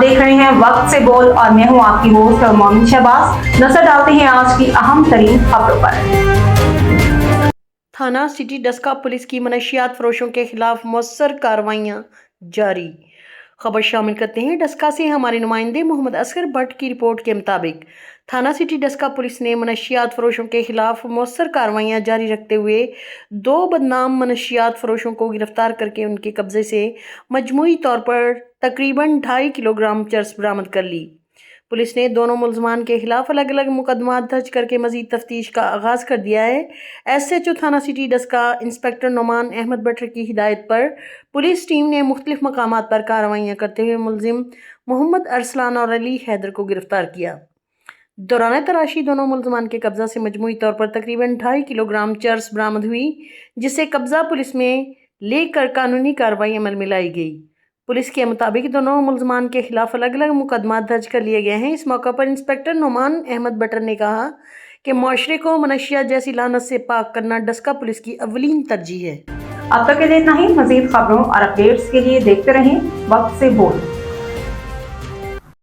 देख रहे हैं वक्त से बोल और मैं हूं आपकी होस्ट और मोमिन शहबाज। नजर डालते हैं आज की अहम तरीन खबरों पर। थाना सिटी डस्का पुलिस की मनशियात फरोशों के खिलाफ मौसर कार्रवाइयां जारी। खबर शामिल करते हैं डस्का से हमारे नुमाइंदे मोहम्मद असगर भट्ट की रिपोर्ट के मुताबिक थाना सिटी डस्का पुलिस ने मनशियात फरोशों के खिलाफ मौसर कार्रवाइयां जारी रखते हुए 2 बदनाम मनशियात फरोशों को गिरफ्तार करके उनके कब्जे से मजमूई तौर पर तकरीबन 2.5 किलोग्राम चरस बरामद कर ली। पुलिस ने दोनों मुलजमान के खिलाफ अलग अलग मुकदमा दर्ज करके मजीद तफ्तीश का आगाज कर दिया है। SHO थाना सिटी डस्का इंस्पेक्टर नोमान अहमद बटर की हिदायत पर पुलिस टीम ने मुख्तलिफ मकामात पर कार्रवाइयां करते हुए मुलजिम मोहम्मद अरसलान और अली हैदर को गिरफ्तार किया। दौरान तलाशी दोनों मुलजमान के कब्जा से मजमूई तौर पर तकरीबन 2.5 किलोग्राम चरस बरामद हुई, जिसे कब्जा पुलिस में लेकर कानूनी कार्रवाई अमल में लाई गई। पुलिस के मुताबिक दोनों मुलजमान के खिलाफ अलग अलग मुकदमा दर्ज कर लिए गए हैं। इस मौके पर इंस्पेक्टर नोमान अहमद बटर ने कहा कि मुआशरे को मनशियात जैसी लानत से पाक करना डस्का पुलिस की अव्वलीन तरजीह है। अब तक के लिए इतना ही। मजीद खबरों और अपडेट्स के लिए देखते रहें वक्त से बोल।